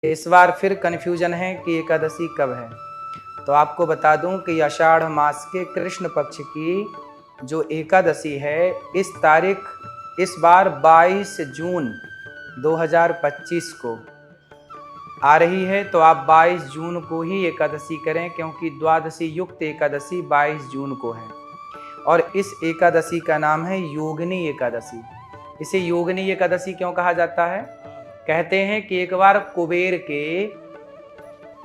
इस बार फिर कन्फ्यूजन है कि एकादशी कब है। तो आपको बता दूं कि आषाढ़ मास के कृष्ण पक्ष की जो एकादशी है, इस तारीख इस बार 22 जून 2025 को आ रही है। तो आप 22 जून को ही एकादशी करें, क्योंकि द्वादशी युक्त एकादशी 22 जून को है। और इस एकादशी का नाम है योगिनी एकादशी। इसे योगिनी एकादशी क्यों कहा जाता है? कहते हैं कि एक बार कुबेर के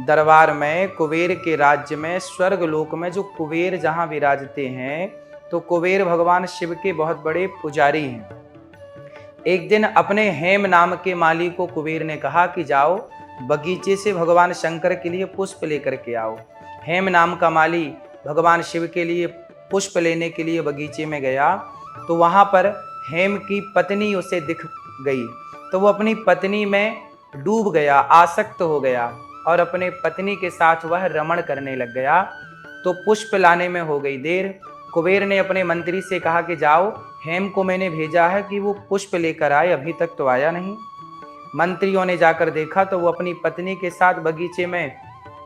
दरबार में, कुबेर के राज्य में, स्वर्ग लोक में जो कुबेर जहां विराजते हैं, तो कुबेर भगवान शिव के बहुत बड़े पुजारी हैं। एक दिन अपने हेम नाम के माली को कुबेर ने कहा कि जाओ बगीचे से भगवान शंकर के लिए पुष्प लेकर के आओ। हेम नाम का माली भगवान शिव के लिए पुष्प लेने के लिए बगीचे में गया, तो वहां पर हेम की पत्नी उसे दिख गई। तो वो अपनी पत्नी में डूब गया, आसक्त हो गया और अपने पत्नी के साथ वह रमण करने लग गया। तो पुष्प लाने में हो गई देर। कुबेर ने अपने मंत्री से कहा कि जाओ, हेम को मैंने भेजा है कि वो पुष्प लेकर आए, अभी तक तो आया नहीं। मंत्रियों ने जाकर देखा तो वो अपनी पत्नी के साथ बगीचे में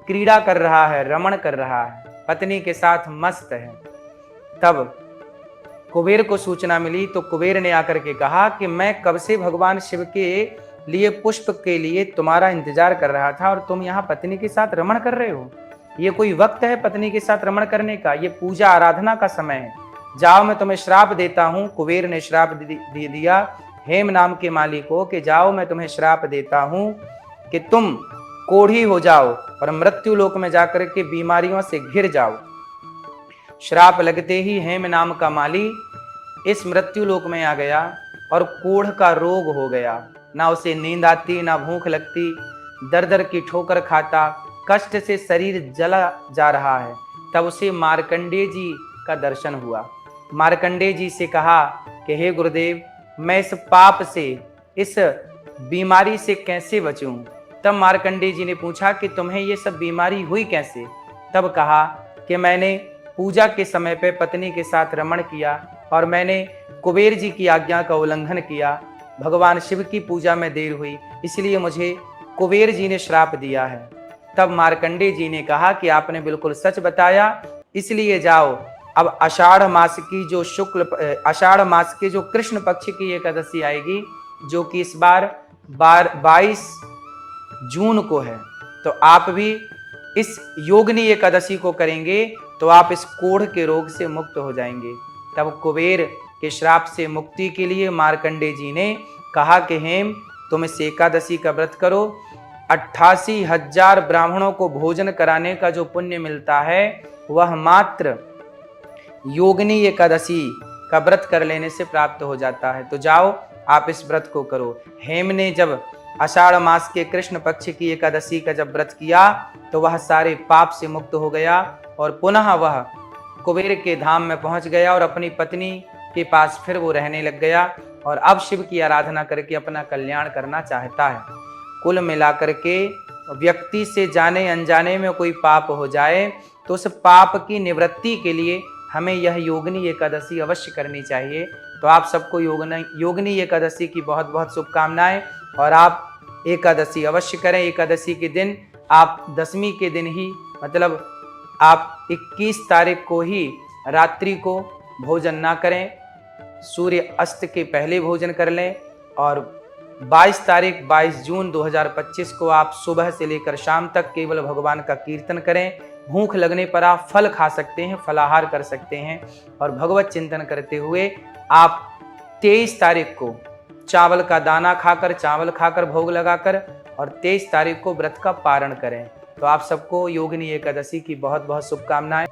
क्रीड़ा कर रहा है, रमण कर रहा है, पत्नी के साथ मस्त है। तब कुबेर को सूचना मिली तो कुबेर ने आकर के कहा कि मैं कब से भगवान शिव के लिए पुष्प के लिए तुम्हारा इंतजार कर रहा था और तुम यहाँ पत्नी के साथ रमण कर रहे हो। ये कोई वक्त है पत्नी के साथ रमण करने का? ये पूजा आराधना का समय है। जाओ, मैं तुम्हें श्राप देता हूँ। कुबेर ने श्राप दे दिया हेम नाम के माली को कि जाओ, मैं तुम्हें श्राप देता हूँ कि तुम कोढ़ी हो जाओ और मृत्यु लोक में जाकर के बीमारियों से घिर जाओ। श्राप लगते ही हेम नाम का माली इस मृत्यु लोक में आ गया और कोढ़ का रोग हो गया। ना उसे नींद आती, ना भूख लगती, दर दर की ठोकर खाता, कष्ट से शरीर जला जा रहा है। तब उसे मार्कंडेय जी का दर्शन हुआ। मार्कंडेय जी से कहा कि हे गुरुदेव, मैं इस पाप से, इस बीमारी से कैसे बचूं? तब मार्कंडेय जी ने पूछा कि तुम्हें ये सब बीमारी हुई कैसे? तब कहा कि मैंने पूजा के समय पे पत्नी के साथ रमण किया और मैंने कुबेर जी की आज्ञा का उल्लंघन किया। भगवान शिव की पूजा में देर हुई, इसलिए मुझे कुबेर जी ने श्राप दिया है। तब मार्कंडेय जी ने कहा कि आपने बिल्कुल सच बताया, इसलिए जाओ, अब आषाढ़ मास के जो कृष्ण पक्ष की एकादशी आएगी, जो कि इस बार 22 जून को है, तो आप भी इस योगिनी एकादशी को करेंगे तो आप इस कोढ़ के रोग से मुक्त हो जाएंगे। तब कुबेर के श्राप से मुक्ति के लिए मार्कंडेय जी ने कहा कि हेम, तुम इस एकादशी का व्रत करो। 88,000 ब्राह्मणों को भोजन कराने का जो पुण्य मिलता है, वह मात्र योगिनी एकादशी का व्रत कर लेने से प्राप्त हो जाता है। तो जाओ, आप इस व्रत को करो। हेम ने जब आषाढ़ मास के कृष्ण पक्ष की एकादशी का जब व्रत किया, तो वह सारे पाप से मुक्त हो गया और पुनः वह कुबेर के धाम में पहुंच गया और अपनी पत्नी के पास फिर वो रहने लग गया और अब शिव की आराधना करके अपना कल्याण करना चाहता है। कुल मिलाकर के व्यक्ति से जाने अनजाने में कोई पाप हो जाए तो उस पाप की निवृत्ति के लिए हमें यह योगिनी एकादशी अवश्य करनी चाहिए। तो आप सबको योगिनी एकादशी की बहुत बहुत शुभकामनाएं और आप एकादशी अवश्य करें। एकादशी के दिन आप दशमी के दिन ही, मतलब आप 21 तारीख को ही रात्रि को भोजन ना करें, सूर्य अस्त के पहले भोजन कर लें और 22 जून 2025 को आप सुबह से लेकर शाम तक केवल भगवान का कीर्तन करें। भूख लगने पर आप फल खा सकते हैं, फलाहार कर सकते हैं और भगवत चिंतन करते हुए आप 23 तारीख को चावल का दाना खाकर, चावल खाकर भोग लगाकर और 23 तारीख को व्रत का पारण करें। तो आप सबको योगिनी एकादशी की बहुत बहुत शुभकामनाएं।